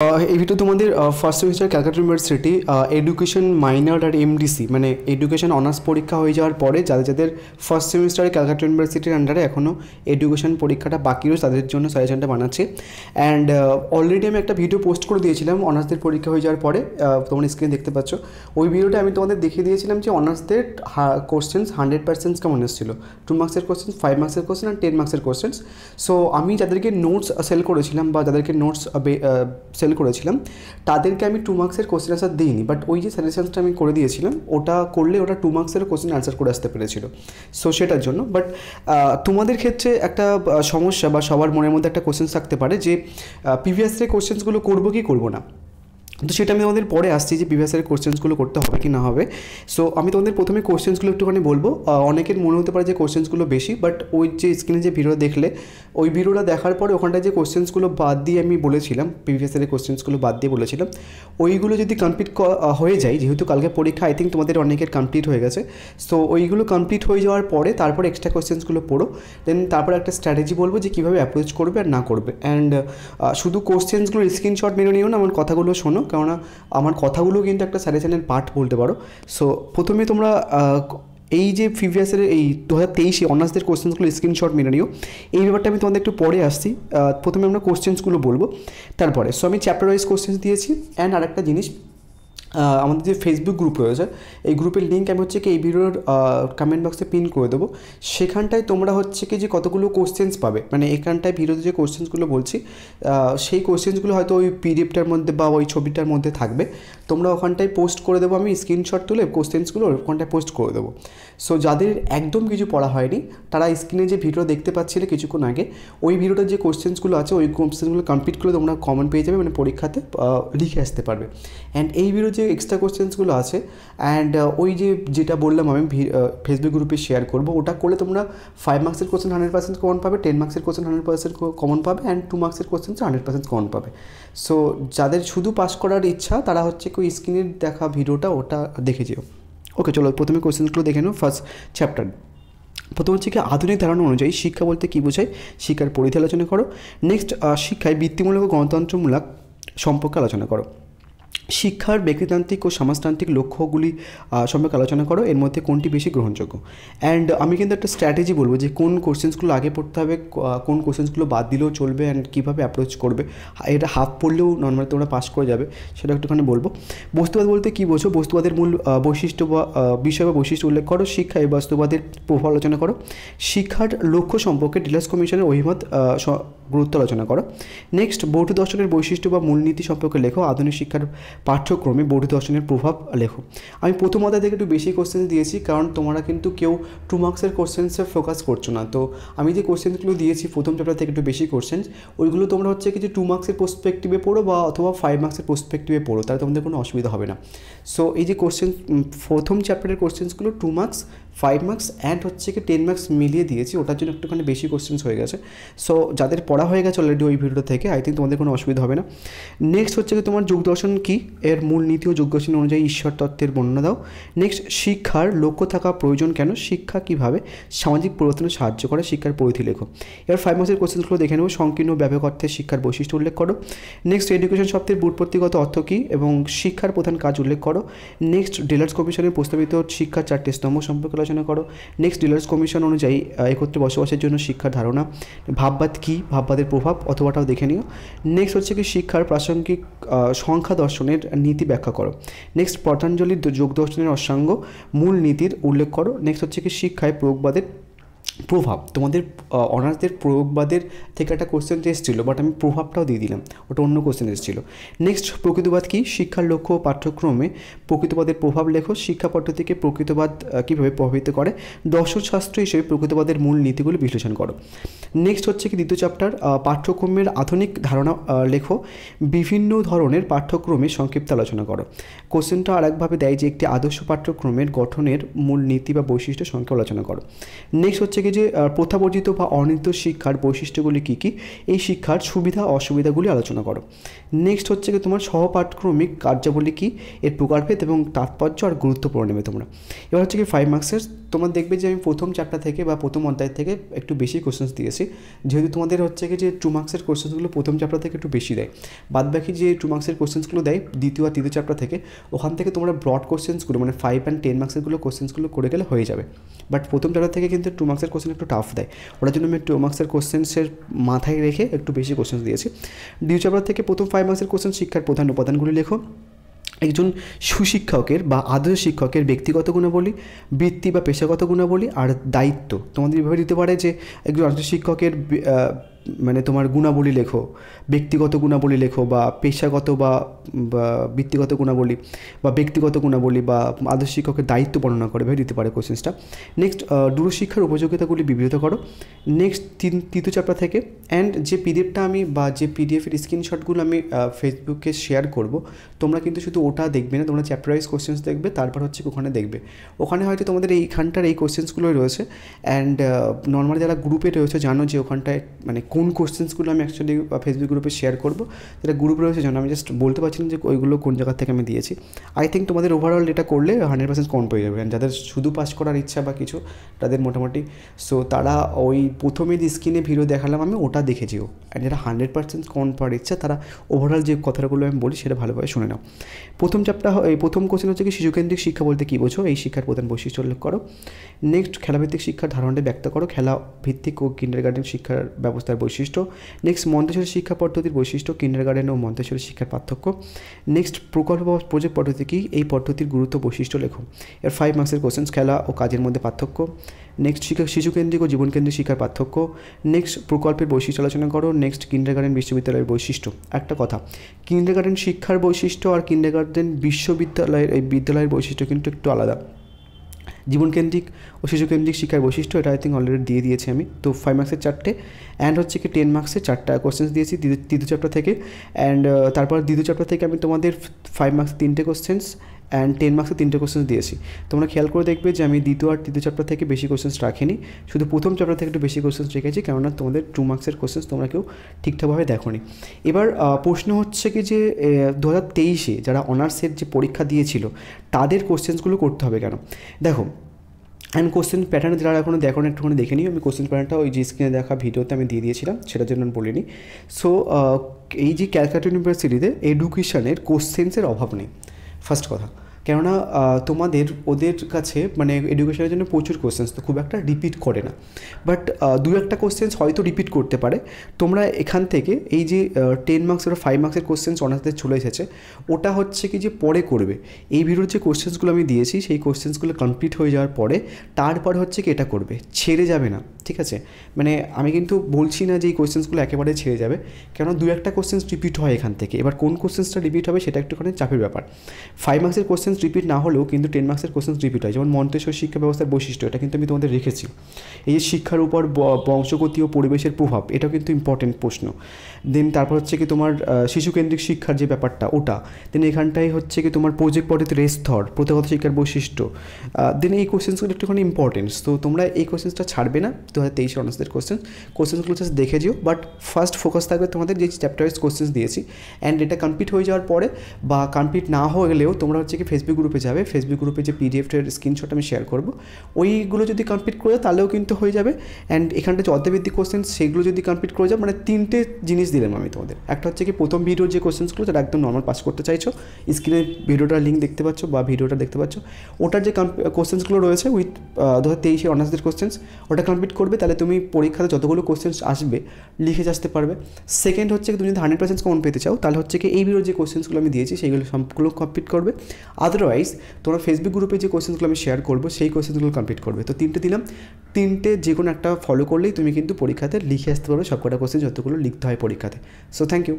এই ভিডিও তোমাদের first semester Calcutta University education minor আর এমডিসি মানে এডুকেশন অনার্স পরীক্ষা হয়ে যাওয়ার পরে যাদের যাদের ফার্স্ট সেমিস্টারে ক্যালকাটা ইউনিভার্সিটির আন্ডারে এখনও এডুকেশন পরীক্ষাটা বাকি রয়েছে তাদের জন্য সাজেশনটা বানাচ্ছি। অ্যান্ড অলরেডি আমি একটা ভিডিও পোস্ট করে দিয়েছিলাম অনার্সদের পরীক্ষা হয়ে যাওয়ার পরে, তোমরা স্ক্রিনে দেখতে পাচ্ছ। ওই ভিডিওটা আমি তোমাদের দেখিয়ে দিয়েছিলাম যে অনার্সদের কোশ্চেন্স 100% কেমন এসেছিলো, 2 মার্কসের কোশ্চেন্স, 5 মার্কসের কোশ্চেন আর 10 মার্কসের কোশ্চেন্স। সো আমি যাদেরকে নোটস সেল করেছিলাম বা যাদেরকে নোটস সেল করেছিলাম তাদেরকে আমি 2 মার্কসের কোশ্চেন আনসার দিইনি, বাট ওই যে সাজেশনসটা আমি করে দিয়েছিলাম ওটা করলে ওটা 2 মার্কসের কোশ্চেন আনসার করে আসতে পেরেছিল। সো সেটার জন্য বাট তোমাদের ক্ষেত্রে একটা সমস্যা বা সবার মনের মধ্যে একটা কোশ্চেন থাকতে পারে যে প্রিভিয়াস ইয়ারের কোশ্চেন্সগুলো করবো কি করবো না। তো সেটা আমি তোমাদের পরে আসছি যে প্রিভিয়াস ইয়ারের কোশ্চেন্সগুলো করতে হবে কি না হবে। সো আমি তোমাদের প্রথমে কোশ্চেন্সগুলো একটুখানি বলবো। অনেকের মনে হতে পারে যে কোশ্চেন্সগুলো বেশি, বাট ওই যে স্ক্রিনে যে ভিডিও দেখলে ওই ভিডিওটা দেখার পরে ওখানটায় যে কোশ্চেন্সগুলো বাদ দিয়ে আমি বলেছিলাম, প্রিভিয়াস ইয়ারের কোশ্চেন্সগুলো বাদ দিয়ে বলেছিলাম, ওইগুলো যদি কমপ্লিট হয়ে যায়, যেহেতু কালকে পরীক্ষা আই থিঙ্ক তোমাদের অনেকের কমপ্লিট হয়ে গেছে, সো ওইগুলো কমপ্লিট হয়ে যাওয়ার পরে তারপর এক্সট্রা কোশ্চেন্সগুলো পড়ো, দেন তারপর একটা স্ট্র্যাটেজি বলবো যে কীভাবে অ্যাপ্রোচ করবে আর না করবে। অ্যান্ড শুধু কোশ্চেন্সগুলো স্ক্রিনশট মেরে নিও না, আমার কথাগুলো শোনো, কেননা আমার কথাগুলো কিন্তু একটা সাজেশনের পার্ট বলতে পারো। সো প্রথমে তোমরা এই যে প্রিভিয়াস ইয়ারের এই 2023 অনার্সদের কোশ্চেন্সগুলো স্ক্রিনশট মেনে নিও। এই ব্যাপারটা আমি তোমাদের একটু পরে আসছি। প্রথমে আমরা কোশ্চেন্সগুলো বলবো তারপরে। সো আমি চ্যাপ্টার ওয়াইজ কোশ্চেন্স দিয়েছি। অ্যান্ড আরেকটা জিনিস, আমাদের যে ফেসবুক গ্রুপ রয়েছে এই গ্রুপের লিঙ্ক আমি হচ্ছে কি এই ভিডিওর কমেন্ট বক্সে পিন করে দেবো। সেখানটায় তোমরা হচ্ছে কি যে কতগুলো কোশ্চেন্স পাবে, মানে এখানটায় ভিডিওতে যে কোশ্চেন্সগুলো বলছি সেই কোশ্চেন্সগুলো হয়তো ওই পিডিএফটার মধ্যে বা ওই ছবিটার মধ্যে থাকবে, তোমরা ওখানটায় পোস্ট করে দেবো, আমি স্ক্রিনশট তুলে কোশ্চেন্সগুলো ওখানটায় পোস্ট করে দেবো। সো যাদের একদম কিছু পড়া হয়নি তারা স্ক্রিনে যে ভিডিও দেখতে পাচ্ছিলে কিছুক্ষণ আগে, ওই ভিডিওটার যে কোশ্চেন্সগুলো আছে ওই কোশ্চেন্সগুলো কমপ্লিট করে তোমরা কমন পেয়ে যাবে, মানে পরীক্ষাতে লিখে আসতে পারবে। অ্যান্ড এই ভিডিও যে এক্সট্রা কোশ্চেন্সগুলো আছে অ্যান্ড ওই যেটা বললাম আমি ফেসবুক গ্রুপে শেয়ার করবো, ওটা করলে তোমরা 5 মার্কসের কোশ্চেন 100% কমন পাবে, 10 মার্কসের কোশ্চেন 100% কমন পাবে, অ্যান্ড 2 মার্কসের কোশ্চেন 100% কমন পাবে। সো যাদের শুধু পাস করার ইচ্ছা তারা হচ্ছে কি ওই স্ক্রিনে দেখা ভিডিওটা ওটা দেখে যেও। ওকে, চলো প্রথমে কোশ্চেন্সগুলো দেখে নাও। ফার্স্ট চ্যাপ্টার, প্রথম হচ্ছে কি আধুনিক ধারণা অনুযায়ী শিক্ষা বলতে কী বোঝায়, শিক্ষার পরিধি আলোচনা করো। নেক্সট, শিক্ষায় বৃত্তিমূলক ও গণতন্ত্রমূলক সম্পর্কে আলোচনা করো। শিক্ষার ব্যক্তিতান্ত্রিক ও সমাজতান্ত্রিক লক্ষ্যগুলি সম্পর্কে আলোচনা করো, এর মধ্যে কোনটি বেশি গ্রহণযোগ্য। অ্যান্ড আমি কিন্তু একটা স্ট্র্যাটেজি বলবো যে কোন কোশ্চেন্সগুলো আগে পড়তে হবে, কোন কোশ্চেন্সগুলো বাদ দিলেও চলবে, অ্যান্ড কীভাবে অ্যাপ্রোচ করবে। এটা হাফ পড়লেও নর্মালি তোমরা পাস করে যাবে, সেটা একটুখানি বলবো। বস্তুবাদ বলতে কী বোঝো, বস্তুবাদের মূল বৈশিষ্ট্য বা বিষয় বা বৈশিষ্ট্য উল্লেখ করো। শিক্ষায় বাস্তবাদের প্রভাব আলোচনা করো। শিক্ষার লক্ষ্য সম্পর্কে ডিলার্স কমিশনের অভিমত গুরুত্ব আলোচনা করো। নেক্সট, বৌদ্ধ দর্শনের বৈশিষ্ট্য বা মূলনীতি সম্পর্কে লেখো। আধুনিক শিক্ষার পাঠ্যক্রমে বৌদ্ধ দর্শনের প্রভাব লেখো। আমি প্রথম অধ্যায় থেকে একটু বেশি কোশ্চেন দিয়েছি, কারণ তোমরা কিন্তু কেউ 2 মার্কসের কোশ্চেন্সে ফোকাস করছো না। তো আমি যে কোশ্চেন্সগুলো দিয়েছি প্রথম চ্যাপ্টার থেকে একটু বেশি কোশ্চেন্স, ওইগুলো তোমরা হচ্ছে কি যে 2 মার্কসের পার্সপেক্টিভে পড়ো বা অথবা 5 মার্কসের পার্সপেক্টিভে পড়ো, তাহলে তোমাদের কোনো অসুবিধা হবে না। সো এই যে কোশ্চেন প্রথম চ্যাপ্টারের কোশ্চেন্সগুলো 2 মার্কস, 5 মার্কস অ্যান্ড হচ্ছে কি 10 মার্কস মিলিয়ে দিয়েছি, ওটার জন্য একটুখানি বেশি কোশ্চেন্স হয়ে গেছে। সো যাদের পড়া হয়ে গেছে অলরেডি ওই ভিডিও থেকে, আই থিঙ্ক তোমাদের কোনো অসুবিধা হবে না। নেক্সট হচ্ছে কি তোমার যোগ দর্শন কী, এর মূল নীতি ও যোগ্যসীন অনুযায়ী ঈশ্বর তত্ত্বের বর্ণনা দাও। নেক্সট, শিক্ষার লক্ষ্য থাকা প্রয়োজন কেন, শিক্ষা কীভাবে সামাজিক পরিবর্তনে সাহায্য করে, শিক্ষার পরিধি লেখো। এবার 5 মার্কসের কোশ্চেন্সগুলো দেখে নেব। সংকীর্ণ ব্যাপক অর্থে শিক্ষার বৈশিষ্ট্য উল্লেখ করো। নেক্সট, এডুকেশন শব্দের ব্যুৎপত্তিগত অর্থ কী এবং শিক্ষার প্রধান কাজ উল্লেখ করো। নেক্সট, ডিলার্স কমিশনের প্রস্তাবিত শিক্ষার 4টি স্তম্ভ সম্পর্কে আলোচনা করো। নেক্সট, ডিলার্স কমিশন অনুযায়ী একত্রে বসবাসের জন্য শিক্ষার ধারণা। ভাববাদ কী, ভাববাদের প্রভাব অথবাটাও দেখে নিও। নেক্সট হচ্ছে কি শিক্ষার প্রাসঙ্গিক সংখ্যা দর্শনের নীতি ব্যাখ্যা করো। নেক্সট, পতঞ্জলির যোগ দর্শনের অষ্টাঙ্গ মূল নীতির উল্লেখ করো। নেক্সট হচ্ছে কি শিক্ষায় প্রয়োগবাদের প্রভাব, তোমাদের অনার্সদের প্রয়োগবাদের থেকে একটা কোশ্চেন এসেছিলো, বাট আমি প্রভাবটাও দিয়ে দিলাম, ওটা অন্য কোশ্চেন এসেছিলো। নেক্সট, প্রকৃতবাদ কী, শিক্ষার লক্ষ্য ও পাঠ্যক্রমে প্রকৃতবাদের প্রভাব লেখো। শিক্ষা পদ্ধতিকে প্রকৃতবাদ কীভাবে প্রভাবিত করে, দর্শনশাস্ত্র হিসেবে প্রকৃতবাদের মূল নীতিগুলো বিশ্লেষণ করো। নেক্সট হচ্ছে কি দ্বিতীয় চ্যাপ্টার, পাঠ্যক্রমের আধুনিক ধারণা লেখো। বিভিন্ন ধরনের পাঠ্যক্রমে সংক্ষিপ্ত আলোচনা করো। কোশ্চেনটা আরেকভাবে দেয় যে একটি আদর্শ পাঠ্যক্রমের গঠনের মূল নীতি বা বৈশিষ্ট্য সংক্ষেপে আলোচনা করো। নেক্সট হচ্ছে কি কি যে প্রথাবর্জিত বা অনির্দিষ্ট শিক্ষার বৈশিষ্ট্যগুলি কী কী, এই শিক্ষার সুবিধা অসুবিধাগুলি আলোচনা করো। নেক্সট হচ্ছে কি তোমার সহপাঠক্রমিক কার্যাবলী কী, এর প্রকারভেদ এবং তাৎপর্য আর গুরুত্ব পড়ে নেবে তোমরা। এবার হচ্ছে কি 5 মার্কসের তোমার দেখবে যে আমি প্রথম চ্যাপ্টার থেকে বা প্রথম অধ্যায় থেকে একটু বেশি কোশ্চেন্স দিয়েছি, যেহেতু তোমাদের হচ্ছে কি যে 2 মার্কসের কোশ্চেন্সগুলো প্রথম চ্যাপ্টার থেকে একটু বেশি দেয়, বাদবাকি যে 2 মার্কসের কোশ্চেন্সগুলো দেয় দ্বিতীয় আর তৃতীয় চ্যাপ্টার থেকে, ওখান থেকে তোমরা ব্রড কোশ্চেন্সগুলো মানে 5 and 10 মার্কসেরগুলো কোশ্চেন্সগুলো করে গেলে হয়ে যাবে। বাট প্রথম চ্যাপ্টার থেকে কিন্তু 2 মার্কসের কোশ্চেন একটু টাফ দেয়, ওটার জন্য আমি 2 মার্কসের কোশ্চেন্সের মাথায় রেখে একটু বেশি কোশ্চেন্স দিয়েছি। দ্বিতীয় চ্যাপ্টার থেকে প্রথম 5 মার্কসের কোশ্চেন শিক্ষার প্রধান উপাদানগুলি লেখো। একজন সুশিক্ষকের বা আদর্শ শিক্ষকের ব্যক্তিগত গুণাবলী, বৃত্তি বা পেশাগত গুণাবলী আর দায়িত্ব তোমাদের এভাবে দিতে পারে যে একজন আদর্শ শিক্ষকের মানে তোমার গুণাবলী লেখো, ব্যক্তিগত গুণাবলী লেখো, বা পেশাগত বা বৃত্তিগত গুণাবলী বা ব্যক্তিগত গুণাবলী বা আদর্শ শিক্ষকের দায়িত্ব বর্ণনা করে এভাবে দিতে পারে কোশ্চেন্সটা। নেক্সট দূরশিক্ষার উপযোগিতাগুলি বিবৃত করো। নেক্সট তৃতীয় চ্যাপ্টার থেকে অ্যান্ড যে পিডিএফটা আমি বা যে পিডিএফের স্ক্রিনশটগুলো আমি ফেসবুকে শেয়ার করব, তোমরা কিন্তু শুধু ওটা দেখবে না, তোমরা চ্যাপ্টার ওয়াইজ কোশ্চেন্স দেখবে, তারপর হচ্ছে ওখানে দেখবে ওখানে হয়তো তোমাদের এইখানটার এই কোশ্চেন্সগুলোই রয়েছে। অ্যান্ড নর্মালি যারা গ্রুপে রয়েছে জানো যে ওখানটায় মানে কোন কোশ্চেন্সগুলো আমি অ্যাকচুয়ালি ফেসবুক গ্রুপে শেয়ার করবো, যারা গ্রুপে রয়েছে জানো, আমি জাস্ট বলতে পারছি না যে ওইগুলো কোন জায়গা থেকে আমি দিয়েছি। আই থিঙ্ক তোমাদের ওভারঅল এটা করলে 100% কম পেয়ে যাবে। অ্যান্ড যাদের শুধু পাস করার ইচ্ছা বা কিছু তাদের মোটামুটি সো তারা ওই প্রথমে যে স্ক্রিনে ভিডিও দেখালাম আমি ওটা দেখেছিও। অ্যান্ড যারা 100% কম পাওয়ার ইচ্ছা তারা ওভারঅল যে কথাগুলো আমি বলি সেটা ভালোভাবে শুনে নাও। প্রথম চ্যাপ্টার এই প্রথম কোশ্চেন হচ্ছে কি শিশুকেন্দ্রিক শিক্ষা বলতে কী বোঝো, এই শিক্ষার প্রধান বৈশিষ্ট্য উল্লেখ করো। নেক্সট খেলাভিত্তিক শিক্ষার ধারণাটি ব্যক্ত করো, খেলা ভিত্তিক ও কিন্ডারগার্টেন শিক্ষার ব্যবস্থার বৈশিষ্ট্য। নেক্সট মন্তেশ্বরী শিক্ষা পদ্ধতির বৈশিষ্ট্য, কিন্ডারগার্টেন ও মন্তেশ্বরী শিক্ষার পার্থক্য। নেক্সট প্রকল্প বা প্রজেক্ট পদ্ধতি কী, এই পদ্ধতির গুরুত্ব বৈশিষ্ট্য লেখো। এর 5 মার্কসের কোশ্চেন্স, খেলা ও কাজের মধ্যে পার্থক্য। নেক্সট শিশুকেন্দ্রিক ও জীবনকেন্দ্রিক শিক্ষার পার্থক্য। নেক্সট প্রকল্পের বৈশিষ্ট্য আলোচনা করো। নেক্সট কিন্ডারগার্টেন বিশ্ববিদ্যালয়ের বৈশিষ্ট্য। একটা কথা, কিন্ডারগার্টেন শিক্ষার বৈশিষ্ট্য আর কিন্ডারগার্টেন বিশ্ববিদ্যালয়ের এই বিদ্যালয়ের বৈশিষ্ট্য কিন্তু একটু আলাদা। জীবনকেন্দ্রিক ও শিশুকেন্দ্রিক শিক্ষার বৈশিষ্ট্য এটা আই থিঙ্ক অলরেডি দিয়ে দিয়েছি আমি। তো 5 মার্কসের 4টে অ্যান্ড হচ্ছে কি 10 মার্কসের 4টা কোশ্চেন্স দিয়েছি তৃতীয় চ্যাপ্টার থেকে। অ্যান্ড তারপর দ্বিতীয় চ্যাপ্টার থেকে আমি তোমাদের 5 মার্কস 3টে কোশ্চেন্স অ্যান্ড 10 মার্কসের 3টে কোশ্চেন্স দিয়েছি। তোমরা খেয়াল করে দেখবে যে আমি দ্বিতীয় আর তৃতীয় চ্যাপ্টার থেকে বেশি কোশ্চেন্স রাখিনি, শুধু প্রথম চ্যাপ্টার থেকে একটু বেশি কোশ্চেন্স রেখেছি, কেননা তোমাদের 2 মার্কসের কোশ্চেন্স তোমরা কেউ ঠিকঠাকভাবে দেখোনি। এবার প্রশ্ন হচ্ছে কি যে 2023-এ যারা অনার্সের যে পরীক্ষা দিয়েছিল তাদের কোশ্চেন্সগুলো করতে হবে কেন। দেখো অ্যান্ড কোশ্চেন প্যাটার্ন যারা এখনও দেখো একটুখানি দেখে নিই, আমি কোশ্চেন প্যাটার্নটা ওই যে স্ক্রিনে দেখা ভিডিওতে আমি দিয়ে দিয়েছিলাম, সেটার জন্য আমি বলিনি। সো এই যে ক্যালকাটা ইউনিভার্সিটিতে এডুকেশনের কোশ্চেন্সের অভাব নেই, ফার্স্ট কথা। কেননা তোমাদের ওদের কাছে মানে এডুকেশনের জন্য প্রচুর কোশ্চেন্স তো খুব একটা রিপিট করে না, বাট 2-1টা কোশ্চেন্স হয়তো রিপিট করতে পারে। তোমরা এখান থেকে এই যে 10 মার্কসের বা 5 মার্কসের কোশ্চেন্স অনার্সদের চলে এসেছে, ওটা হচ্ছে কি যে পরে করবে। এই ভিডিওর যে কোশ্চেন্সগুলো আমি দিয়েছি সেই কোশ্চেন্সগুলো কমপ্লিট হয়ে যাওয়ার পরে তারপরে হচ্ছে কি এটা করবে, ছেড়ে যাবে না, ঠিক আছে। মানে আমি কিন্তু বলছি না যে এই কোশ্চেন্সগুলো একেবারে ছেড়ে যাবে, কেন 2-1টা কোশ্চেন্স রিপিট হয় এখান থেকে। এবার কোন কোশ্চেন্সটা রিপিট হবে সেটা একটুখানি চাপের ব্যাপার। 5 মার্কসের কোশ্চেন্স রিপিট না হলেও কিন্তু 10 মার্কসের কোশ্চেন্স রিপিট হয়, যেমন মন্তেশ্বর শিক্ষা ব্যবস্থার বৈশিষ্ট্য, এটা কিন্তু আমি তোমাদের রেখেছি। এই যে শিক্ষার উপর বংশগতি ও পরিবেশের প্রভাব, এটাও কিন্তু ইম্পর্টেন্ট প্রশ্ন। দেন তারপর হচ্ছে কি তোমার শিশুকেন্দ্রিক শিক্ষার যে ব্যাপারটা ওটা, দেন এখানটাই হচ্ছে কি তোমার প্রজেক্ট পদ্ধতির স্তর, প্রথাগত শিক্ষার বৈশিষ্ট্য, দেন এই কোশ্চেন্সগুলো একটুখানি ইম্পর্টেন্স। তো তোমরা এই কোশ্চেন্সটা ছাড়বে না, 2023 অনার্সদের কোশ্চেন্সগুলো জাস্ট দেখে যেও, বাট ফার্স্ট ফোকাস থাকবে তোমাদের যে চ্যাপ্টার ওয়াইজ কোশ্চেন্স দিয়েছি। অ্যান্ড এটা কমপ্লিট হয়ে যাওয়ার পরে বা কমপ্লিট না হলেও তোমরা হচ্ছে কি ফেসবুক গ্রুপে যাবে, ফেসবুক গ্রুপে যে পিডিএফের স্ক্রিনশট আমি শেয়ার করবো, ওইগুলো যদি কমপ্লিট করে তাহলেও কিন্তু হয়ে যাবে। অ্যান্ড এখানটা যে অর্ধভিত্তিক কোশ্চেন্স সেগুলো যদি কমপ্লিট করে যাও, মানে 3টে জিনিস দিলাম আমি তোমাদের। একটা হচ্ছে কি প্রথম ভিডিওর যে কোশ্চেন্সগুলো যারা একদম নর্মাল পাস করতে চাইছো, স্ক্রিনে ভিডিওটার লিঙ্ক দেখতে পাচ্ছ বা ভিডিওটা দেখতে পাচ্ছ, ওটার যে কোশ্চেন্সগুলো রয়েছে উইথ 2023 অনার্সদের কোশ্চেন্স, ওটা কমপ্লিট করবে, তাহলে তুমি পরীক্ষাতে যতগুলো কোশ্চেন্স আসবে লিখে আসতে পারবে। সেকেন্ড হচ্ছে তুমি যদি 100% কমন পেতে চাও তাহলে হচ্ছে কি এই ভিডিওর যে কোশ্চেন্সগুলো আমি দিয়েছি সেইগুলো সবগুলো কমপ্লিট করবে। আদারওয়াইজ তোমরা ফেসবুক গ্রুপে যে কোশ্চেন্সগুলো আমি শেয়ার করবো সেই কোশ্চেন্সগুলো কমপ্লিট করবে। তো 3টে দিলাম, 3টে যে কোনো একটা ফলো করলেই তুমি কিন্তু পরীক্ষাতে লিখে আসতে পারবে সবকটা কোশ্চেন যতগুলো লিখতে হয় পরীক্ষাতে। So thank you.